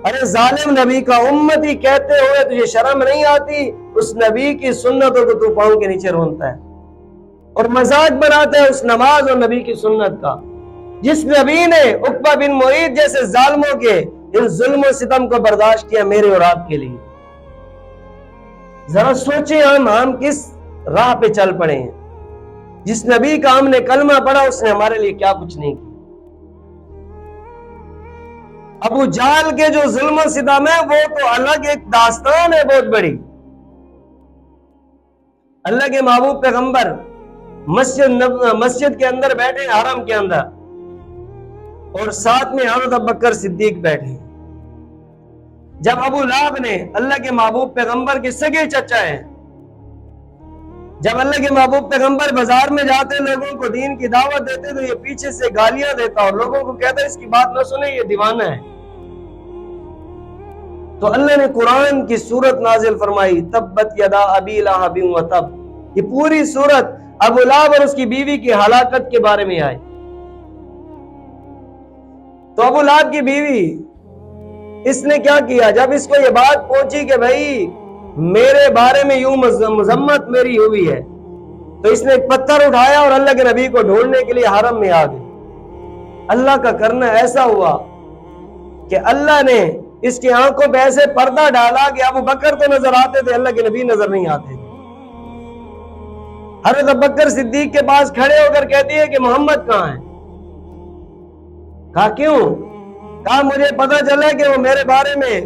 Speaker 1: ارے ظالم نبی کا امتی کہتے ہوئے تجھے شرم نہیں آتی؟ اس نبی کی سنتوں کو تو پاؤں کے نیچے رونتا ہے اور مذاق بناتا ہے اس نماز اور نبی کی سنت کا، جس نبی نے عقبہ بن معیط جیسے ظالموں کے ان ظلم و ستم کو برداشت کیا میرے اور آپ کے لیے۔ ذرا سوچیں ہم کس راہ پہ چل پڑے ہیں؟ جس نبی کا ہم نے کلمہ پڑھا اس نے ہمارے لیے کیا کچھ نہیں کیا۔ ابو جہل کے جو ظلم و ستم ہے وہ تو الگ ایک داستان ہے بہت بڑی۔ اللہ کے محبوب پیغمبر مسجد کے اندر بیٹھے، حرم کے اندر، اور ساتھ میں حضرت ابوبکر صدیق بیٹھے۔ جب ابو لہب نے، اللہ کے محبوب پیغمبر کے سگے چچا ہیں، جب اللہ کے محبوب پیغمبر بازار میں جاتے لوگوں کو دین کی دعوت دیتے تو یہ پیچھے سے گالیاں دیتا اور لوگوں کو کہتا ہے اس کی بات نہ سنیں، یہ دیوانہ ہے۔ تو اللہ نے قرآن کی سورت نازل فرمائی، تبت یدا ابی لہب وتب۔ یہ پوری سورت ابو لہب اور اس کی بیوی کی ہلاکت کے بارے میں آئی۔ تو ابو لہب کی بیوی، اس نے کیا کیا؟ جب اس کو یہ بات پہنچی کہ بھائی میرے بارے میں یوں مذمت میری ہوئی ہے، تو اس نے ایک پتھر اٹھایا اور اللہ کے نبی کو ڈھونڈنے کے لیے حرم میں آ گئی۔ اللہ کا کرنا ایسا ہوا کہ اللہ نے اس کی آنکھوں پہ ایسے پردہ ڈالا کہ ابو بکر تو نظر آتے تھے، اللہ کے نبی نظر نہیں آتے تھے۔ حضرت ابوبکر صدیق کے پاس کھڑے ہو کر کہتی ہے کہ محمد کہاں ہے؟ کہا کیوں؟ کہا مجھے پتا چلا کہ وہ میرے بارے میں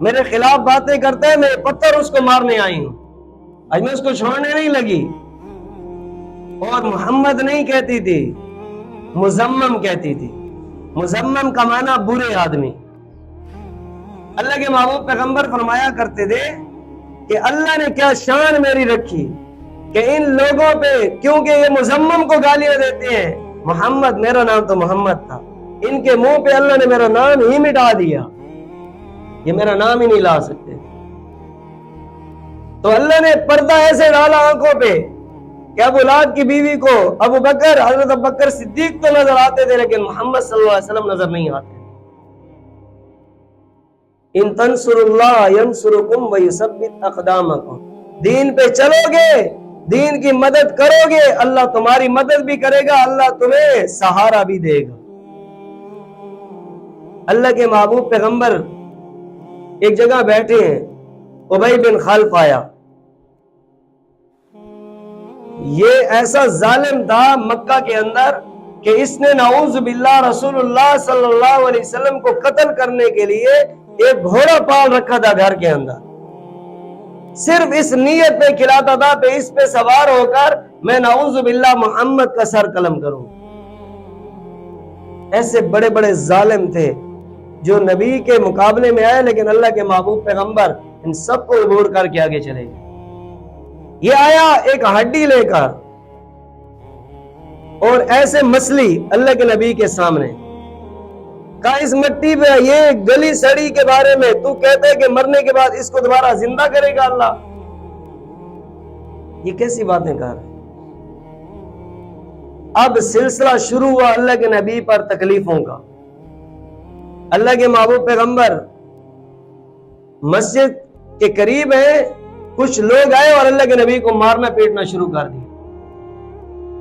Speaker 1: میرے خلاف باتیں کرتا ہے، میں پتھر اس کو مارنے آئی ہوں، آج میں اس کو چھوڑنے نہیں لگی۔ اور محمد نہیں کہتی تھی، مزمم کہتی تھی۔ مزمم کا معنی برے آدمی۔ اللہ کے محبوب پیغمبر فرمایا کرتے تھے کہ اللہ نے کیا شان میری رکھی کہ ان لوگوں پہ، کیونکہ یہ مزمم کو گالیاں دیتے ہیں، محمد، میرا نام تو محمد تھا، ان کے منہ پہ اللہ نے میرا نام ہی مٹا دیا، یہ میرا نام ہی نہیں لا سکتے۔ تو اللہ نے پردہ ایسے ڈالا آنکھوں پہ کہ ابو لہب کی بیوی کو ابو بکر، حضرت ابوبکر صدیق تو نظر آتے تھے لیکن محمد صلی اللہ علیہ وسلم نظر نہیں آتے۔ ان تنصر اللہ ینصرکم ویثبت اقدامکم، دین پہ چلو گے، دین کی مدد کرو گے، اللہ تمہاری مدد بھی کرے گا، اللہ تمہیں سہارا بھی دے گا۔ اللہ کے محبوب پیغمبر ایک جگہ بیٹھے ہیں، ابی بن خلف آیا، یہ ایسا ظالم تھا مکہ کے اندر کہ اس نے نعوذ باللہ رسول اللہ صلی اللہ علیہ وسلم کو قتل کرنے کے لیے ایک گھوڑا پال رکھا تھا گھر کے اندر، صرف اس نیت پہ کھلاتا تھا کہ اس پہ سوار ہو کر میں نعوذ باللہ محمد کا سر قلم کروں۔ ایسے بڑے بڑے ظالم تھے جو نبی کے مقابلے میں آئے، لیکن اللہ کے محبوب پیغمبر ان سب کو عبور کر کے آگے چلے گئے۔ یہ آیا ایک ہڈی لے کر اور ایسے مسلی اللہ کے نبی کے سامنے، کہا اس مٹی پہ یہ گلی سڑی کے بارے میں تو کہتا ہے کہ مرنے کے بعد اس کو دوبارہ زندہ کرے گا اللہ؟ یہ کیسی باتیں کہہ رہے ہیں؟ اب سلسلہ شروع ہوا اللہ کے نبی پر تکلیفوں کا۔ اللہ کے محبوب پیغمبر مسجد کے قریب ہیں، کچھ لوگ آئے اور اللہ کے نبی کو مارنا پیٹنا شروع کر دیا۔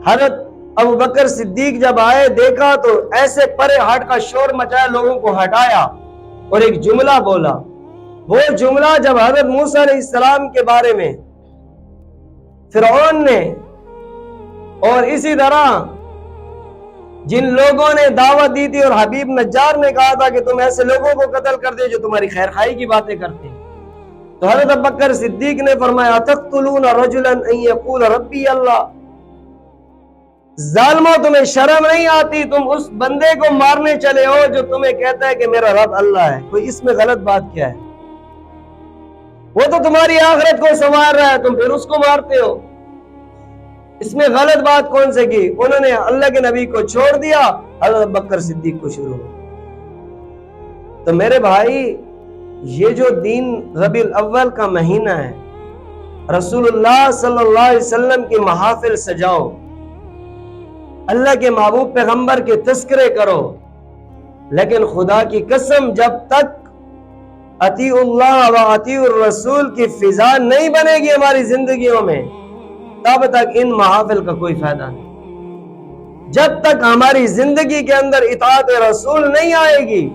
Speaker 1: حضرت ابوبکر صدیق جب آئے، دیکھا تو ایسے پرے ہٹ کا شور مچایا، لوگوں کو ہٹایا اور ایک جملہ بولا۔ وہ جملہ جب حضرت موسیٰ علیہ السلام کے بارے میں فرعون نے اور اسی طرح جن لوگوں نے دعوت دی تھی اور حبیب نجار نے کہا تھا کہ تم ایسے لوگوں کو قتل کر دے جو تمہاری خیر خواہی کی باتیں کرتے ہیں، تو حضرت ابوبکر صدیق نے فرمایا تقتلون رجلا ان یقول ربی اللہ، ظالموں تمہیں شرم نہیں آتی؟ تم اس بندے کو مارنے چلے ہو جو تمہیں کہتا ہے کہ میرا رب اللہ ہے، کوئی اس میں غلط بات کیا ہے؟ وہ تو تمہاری آخرت کو سنوار رہا ہے، تم پھر اس کو مارتے ہو۔ اس میں غلط بات کون سے کی؟ انہوں نے اللہ کے نبی کو چھوڑ دیا، حضرت بکر صدیق کو شروع ہو۔ تو میرے بھائی، یہ جو دین ربیع الاول کا مہینہ ہے، رسول اللہ صلی اللہ علیہ وسلم کی محافل سجاؤ، اللہ کے محبوب پیغمبر کے تذکرے کرو، لیکن خدا کی قسم جب تک اطیع اللہ و اطیع الرسول کی فضا نہیں بنے گی ہماری زندگیوں میں، تب تک ان محافل کا کوئی فائدہ نہیں۔ جب تک ہماری زندگی کے اندر اطاعت رسول نہیں آئے گی،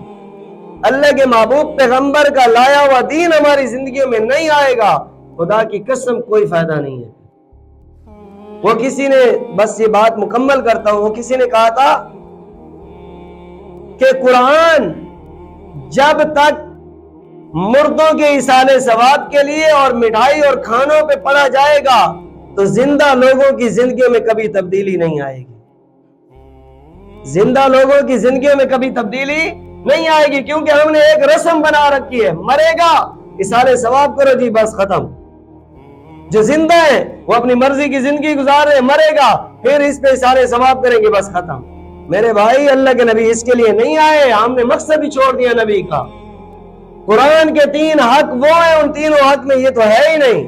Speaker 1: اللہ کے محبوب پیغمبر کا لایا ہوا دین ہماری زندگیوں میں نہیں آئے گا، خدا کی قسم کوئی فائدہ نہیں ہے۔ وہ کسی نے، بس یہ بات مکمل کرتا ہوں، وہ کسی نے کہا تھا کہ قرآن جب تک مردوں کے ایصال ثواب کے لیے اور مٹھائی اور کھانوں پہ پڑھا جائے گا تو زندہ لوگوں کی زندگیوں میں کبھی تبدیلی نہیں آئے گی۔ زندہ لوگوں کی زندگیوں میں کبھی تبدیلی نہیں آئے گی، کیونکہ ہم نے ایک رسم بنا رکھی ہے، مرے گا ایصال ثواب کرو جی، بس ختم۔ جو زندہ ہے وہ اپنی مرضی کی زندگی گزار رہے، مرے گا پھر اس پہ ایصال ثواب کریں گے، بس ختم۔ میرے بھائی، اللہ کے نبی اس کے لیے نہیں آئے، ہم نے مقصد ہی چھوڑ دیا نبی کا۔ قرآن کے 3 حق وہ ہیں، ان تینوں حق میں یہ تو ہے ہی نہیں۔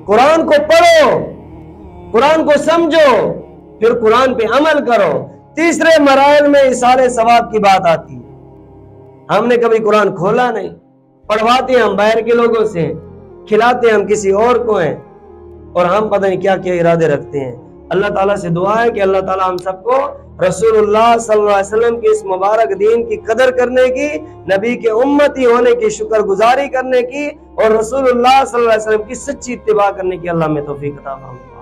Speaker 1: قرآن کو پڑھو، قرآن کو سمجھو، پھر قرآن پہ عمل کرو۔ تیسرے مراحل میں ایصال ثواب کی بات آتی ہے۔ ہم نے کبھی قرآن کھولا نہیں، پڑھواتے ہم باہر کے لوگوں سے، کھلاتے ہم کسی اور کو ہیں، اور ہم پتہ نہیں کیا کیا ارادے رکھتے ہیں۔ اللہ تعالیٰ سے دعا ہے کہ اللہ تعالیٰ ہم سب کو رسول اللہ صلی اللہ علیہ وسلم کے اس مبارک دین کی قدر کرنے کی، نبی کے امتی ہونے کی شکر گزاری کرنے کی، اور رسول اللہ صلی اللہ علیہ وسلم کی سچی اتباع کرنے کی اللہ میں توفیق عطا فرمائے۔